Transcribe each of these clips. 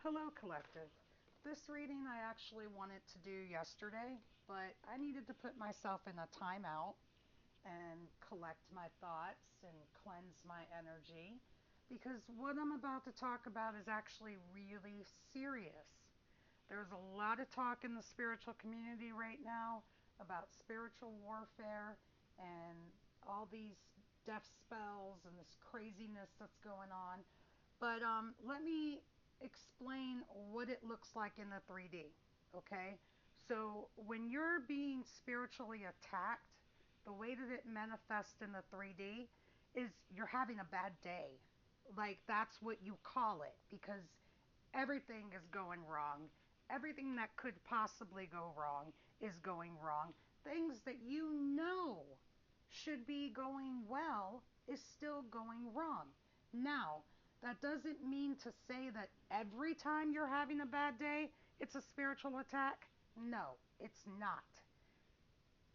Hello, Collective. This reading I actually wanted to do yesterday, but I needed to put myself in a timeout and collect my thoughts and cleanse my energy because what I'm about to talk about is actually really serious. There's a lot of talk in the spiritual community right now about spiritual warfare and all these death spells and this craziness that's going on. But let me explain what it looks like in the 3D. Okay? So when you're being spiritually attacked, the way that it manifests in the 3D is you're having a bad day. Like that's what you call it because everything is going wrong. Everything that could possibly go wrong is going wrong. Things that you know should be going well is still going wrong. Now, that doesn't mean to say that every time you're having a bad day, it's a spiritual attack. No, it's not.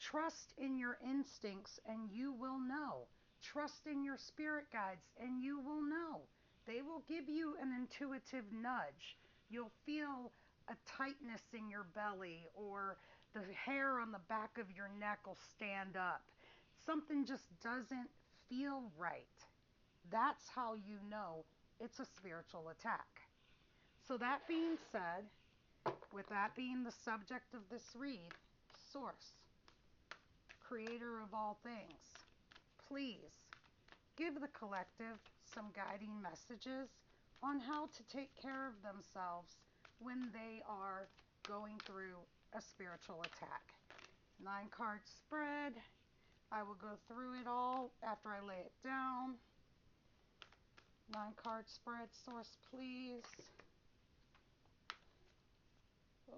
Trust in your instincts and you will know. Trust in your spirit guides and you will know. They will give you an intuitive nudge. You'll feel a tightness in your belly or the hair on the back of your neck will stand up. Something just doesn't feel right. That's how you know it's a spiritual attack. So, that being said, with that being the subject of this read, Source, creator of all things, please give the collective some guiding messages on how to take care of themselves when they are going through a spiritual attack. 9 card spread. I will go through it all after I lay it down. 9 card spread, Source, please. Oh,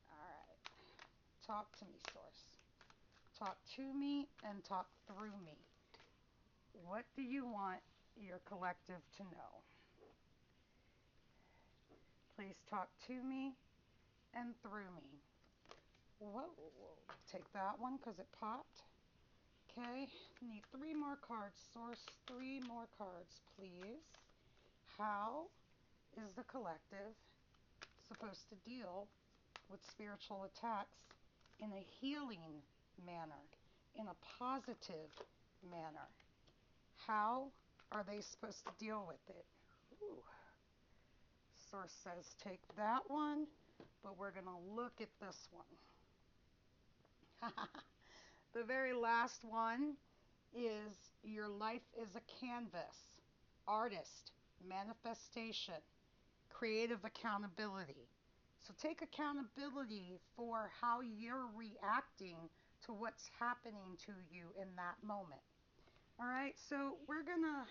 all right. Talk to me, Source. Talk to me and talk through me. What do you want your collective to know? Please talk to me and through me. Whoa, take that one because it popped. Okay, need 3 more cards. Source, 3 more cards, please. How is the collective supposed to deal with spiritual attacks in a healing manner, in a positive manner? How are they supposed to deal with it? Ooh. Source says take that one, but we're going to look at this one. The very last one is your life is a canvas. Artist, manifestation, creative accountability. So take accountability for how you're reacting to what's happening to you in that moment. All right, so we're going to,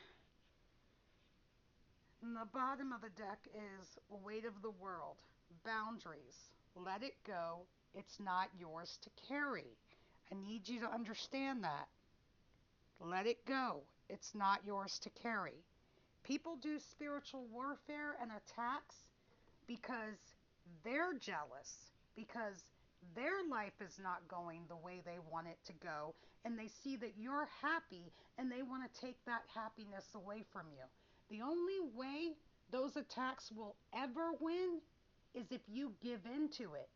the bottom of the deck is weight of the world, boundaries. Let it go. It's not yours to carry. I need you to understand that. Let it go. It's not yours to carry. People do spiritual warfare and attacks because they're jealous, because their life is not going the way they want it to go, and they see that you're happy and they want to take that happiness away from you. The only way those attacks will ever win is if you give in to it.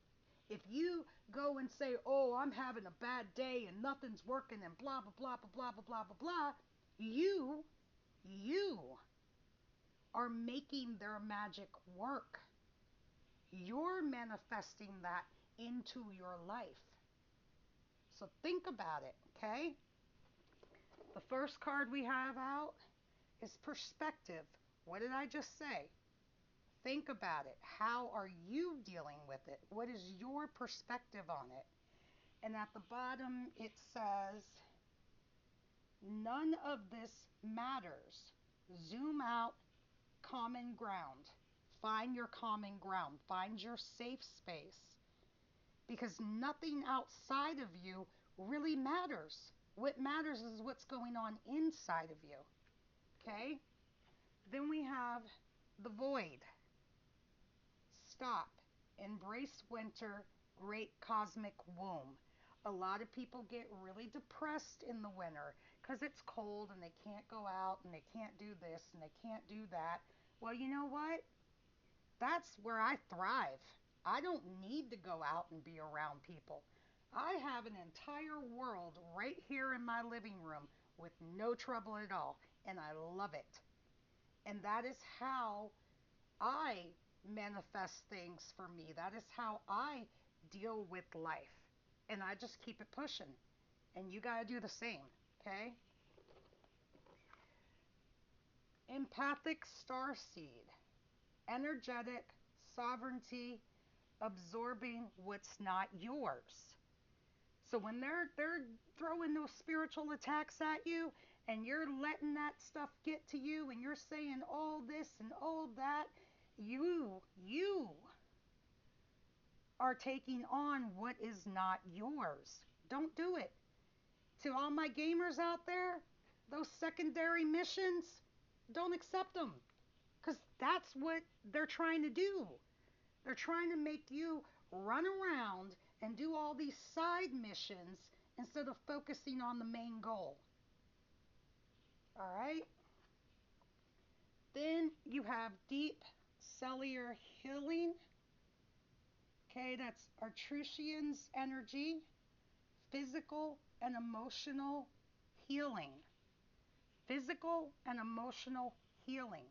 If you go and say, oh, I'm having a bad day and nothing's working and blah, blah, blah, blah, blah, blah, blah, blah, blah, you are making their magic work. You're manifesting that into your life. So think about it, okay? The first card we have out is perspective. What did I just say? Think about it. How are you dealing with it? What is your perspective on it? And at the bottom it says, none of this matters. Zoom out, common ground. Find your common ground. Find your safe space. Because nothing outside of you really matters. What matters is what's going on inside of you. Okay? Then we have the void. Stop. Embrace winter, great cosmic womb. A lot of people get really depressed in the winter because it's cold and they can't go out and they can't do this and they can't do that. Well, you know what? That's where I thrive. I don't need to go out and be around people. I have an entire world right here in my living room with no trouble at all, and I love it. And that is how I manifest things for me. That is how I deal with life. And I just keep it pushing. And you got to do the same, okay? Empathic star seed, energetic sovereignty, absorbing what's not yours. So when they're throwing those spiritual attacks at you and you're letting that stuff get to you and you're saying all this and all that, you are taking on what is not yours. Don't do it. To all my gamers out there, those secondary missions, don't accept them because that's what they're trying to do. They're trying to make you run around and do all these side missions instead of focusing on the main goal. All right? Then you have deep cellular healing. Okay, that's Artrusian's energy, physical and emotional healing. Physical and emotional healing.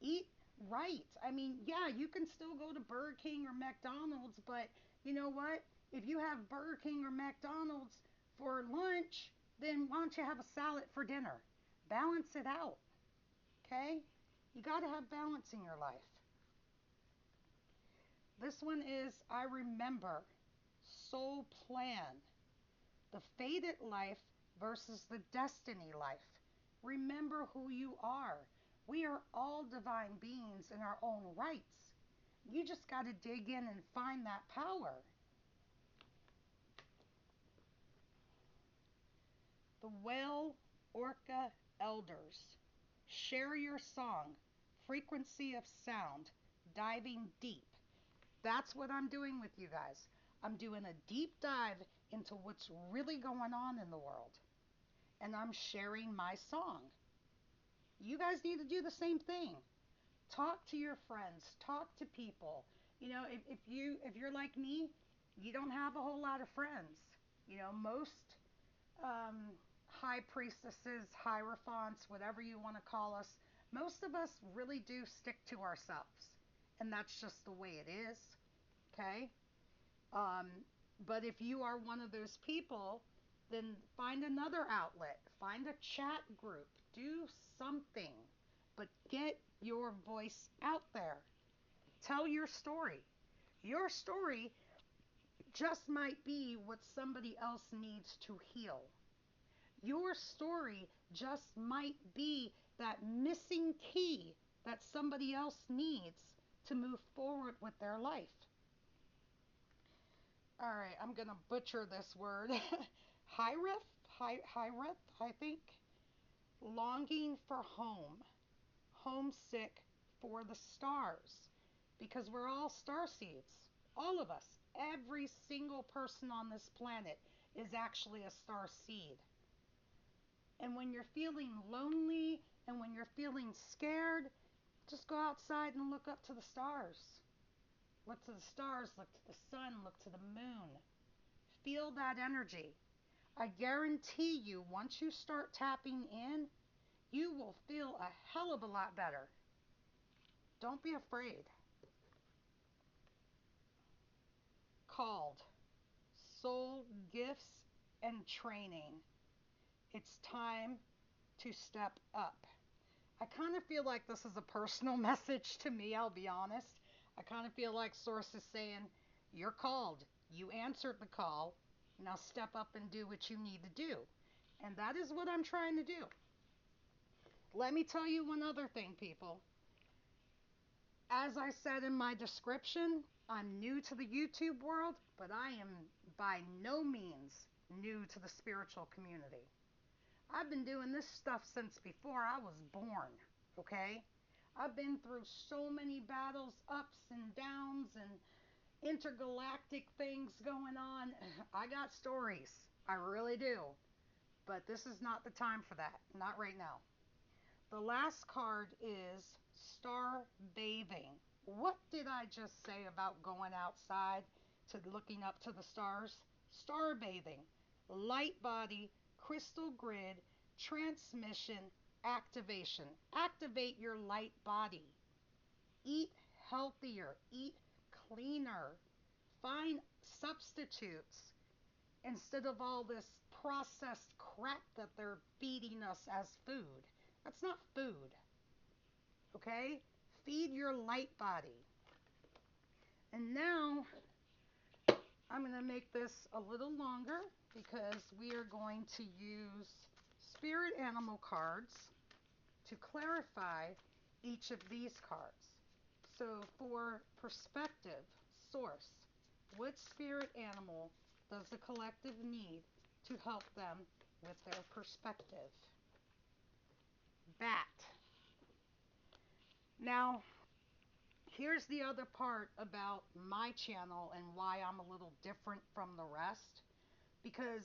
Eat right. I mean, yeah, you can still go to Burger King or McDonald's, but you know what? If you have Burger King or McDonald's for lunch, then why don't you have a salad for dinner? Balance it out, okay? You got to have balance in your life. This one is I remember soul plan, the fated life versus the destiny life. Remember who you are. We are all divine beings in our own rights. You just got to dig in and find that power. The Whale Orca Elders. Share your song, frequency of sound, diving deep. That's what I'm doing with you guys. I'm doing a deep dive into what's really going on in the world. And I'm sharing my song. You guys need to do the same thing. Talk to your friends, talk to people. You know, if you're like me, you don't have a whole lot of friends. You know, most um, high priestesses, hierophants, whatever you want to call us, most of us really do stick to ourselves, and that's just the way it is. Okay. Um, but if you are one of those people, then find another outlet, find a chat group, do something, but get your voice out there. Tell your story. Your story just might be what somebody else needs to heal. Your story just might be that missing key that somebody else needs to move forward with their life. All right, I'm going to butcher this word. Hyreth, I think. Longing for home. Homesick for the stars. Because we're all star seeds. All of us. Every single person on this planet is actually a star seed. And when you're feeling lonely and when you're feeling scared, just go outside and look up to the stars. Look to the stars, look to the sun, look to the moon. Feel that energy. I guarantee you, once you start tapping in, you will feel a hell of a lot better. Don't be afraid. Called Soul Gifts and Training. It's time to step up. I kind of feel like this is a personal message to me, I'll be honest. I kind of feel like Source is saying, you're called. You answered the call. Now step up and do what you need to do. And that is what I'm trying to do. Let me tell you one other thing, people. As I said in my description, I'm new to the YouTube world, but I am by no means new to the spiritual community. I've been doing this stuff since before I was born, okay? I've been through so many battles, ups and downs, and intergalactic things going on. I got stories. I really do. But this is not the time for that. Not right now. The last card is Star Bathing. What did I just say about going outside to looking up to the stars? Star bathing, light body, crystal grid, transmission, activation. Activate your light body. Eat healthier, eat cleaner, find substitutes instead of all this processed crap that they're feeding us as food. That's not food, okay? Feed your light body. And now I'm going to make this a little longer because we are going to use spirit animal cards to clarify each of these cards. So for perspective, source, what spirit animal does the collective need to help them with their perspective? Bat. Now, here's the other part about my channel and why I'm a little different from the rest. Because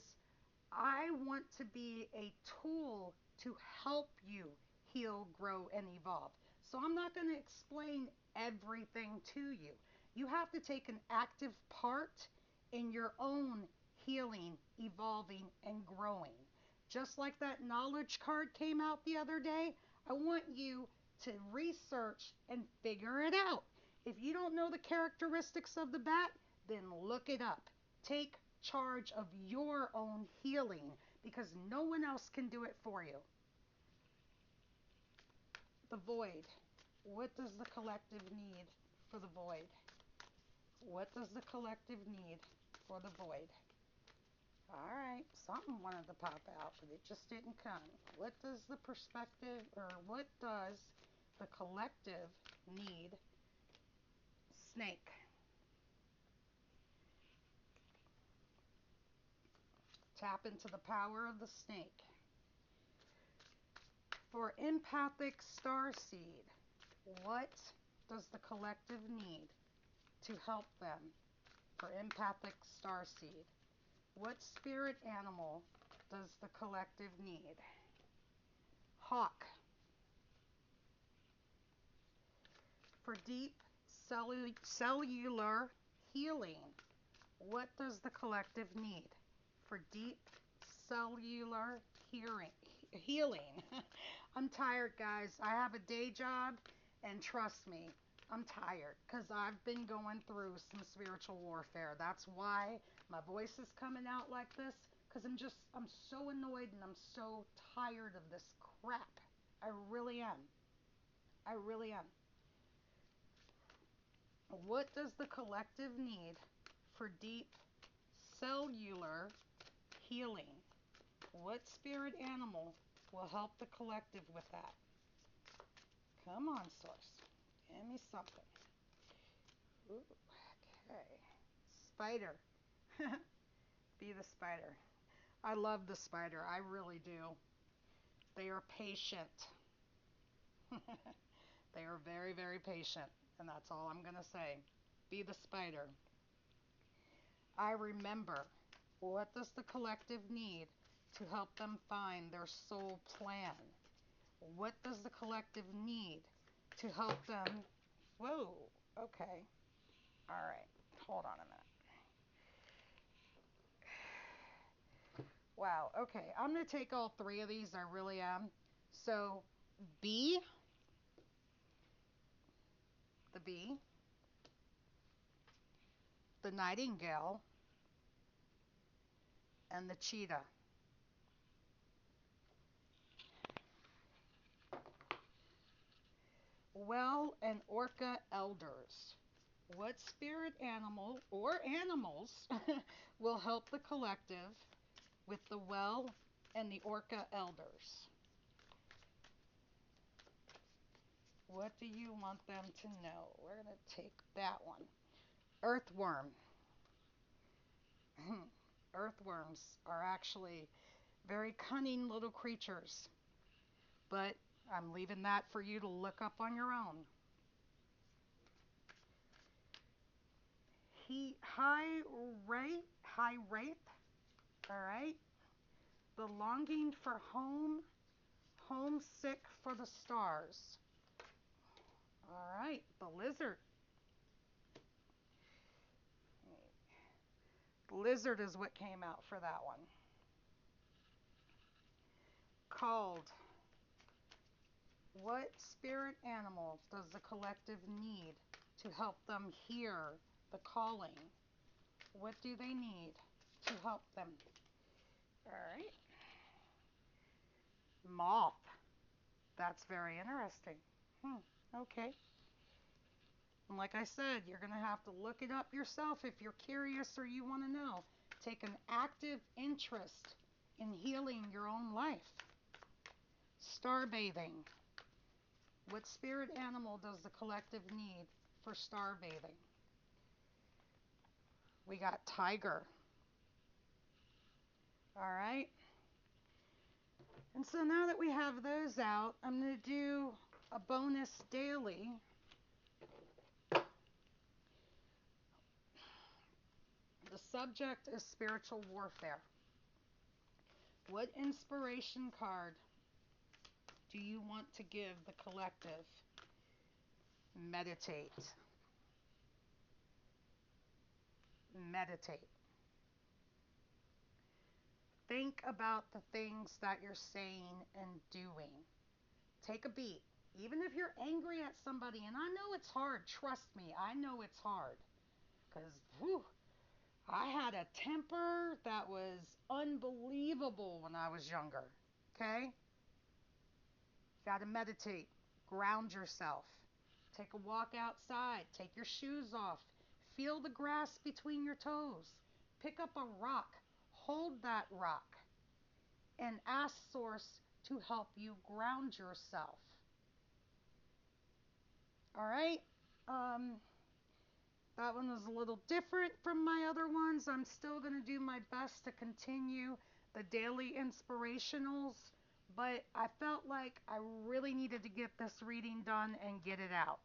I want to be a tool to help you heal, grow, and evolve. So I'm not going to explain everything to you. You have to take an active part in your own healing, evolving, and growing. Just like that knowledge card came out the other day, I want you to research and figure it out. If you don't know the characteristics of the bat, then look it up. Take charge of your own healing because no one else can do it for you. The void. What does the collective need for the void? What does the collective need for the void? All right, something wanted to pop out, but it just didn't come. What does the perspective, or what does the collective need? Snake. Tap into the power of the snake. For empathic starseed, what does the collective need to help them? For empathic starseed, what spirit animal does the collective need? Hawk. For deep cellular healing, what does the collective need? For deep cellular healing. I'm tired, guys. I have a day job, and trust me, I'm tired because I've been going through some spiritual warfare. That's why my voice is coming out like this, because I'm so annoyed and I'm so tired of this crap. I really am. I really am. What does the collective need for deep cellular healing? What spirit animal will help the collective with that? Come on, Source. Give me something. Ooh, okay. Spider. Be the spider. I love the spider. I really do. They are patient. They are very, very patient. And that's all I'm going to say. Be the spider. I remember. What does the collective need to help them find their soul plan? What does the collective need to help them? Whoa, okay. All right, hold on a minute. Wow, okay. I'm going to take all three of these. I really am. So, bee, the bee, the nightingale, and the cheetah. Well, and orca elders. What spirit animal or animals will help the collective with the well and the orca elders? What do you want them to know? We're going to take that one. Earthworm. Earthworms are actually very cunning little creatures, but I'm leaving that for you to look up on your own. High wraith, all right. The longing for home, homesick for the stars. All right, the lizard. Lizard is what came out for that one. Called. What spirit animal does the collective need to help them hear the calling? What do they need to help them? All right. Moth. That's very interesting. Okay. And like I said, you're going to have to look it up yourself if you're curious or you want to know. Take an active interest in healing your own life. Star bathing. What spirit animal does the collective need for star bathing? We got tiger. All right. And so now that we have those out, I'm going to do a bonus daily. The subject is spiritual warfare. What inspiration card do you want to give the collective? Meditate. Meditate. Think about the things that you're saying and doing. Take a beat. Even if you're angry at somebody, and I know it's hard, trust me, I know it's hard. Because, I had a temper that was unbelievable when I was younger. Okay? Got to meditate. Ground yourself. Take a walk outside. Take your shoes off. Feel the grass between your toes. Pick up a rock. Hold that rock. And ask Source to help you ground yourself. All right? That one was a little different from my other ones. I'm still going to do my best to continue the daily inspirationals, but I felt like I really needed to get this reading done and get it out.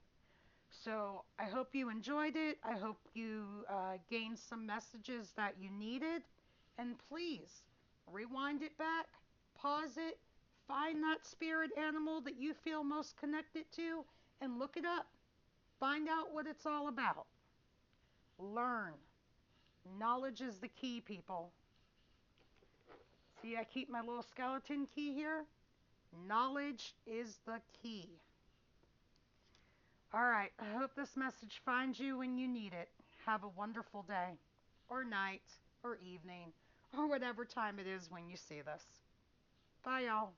So I hope you enjoyed it. I hope you gained some messages that you needed. And please rewind it back, pause it, find that spirit animal that you feel most connected to, and look it up. Find out what it's all about. Learn. Knowledge is the key, people. See, I keep my little skeleton key here. Knowledge is the key. All right, I hope this message finds you when you need it. Have a wonderful day, or night, or evening, or whatever time it is when you see this. Bye, y'all.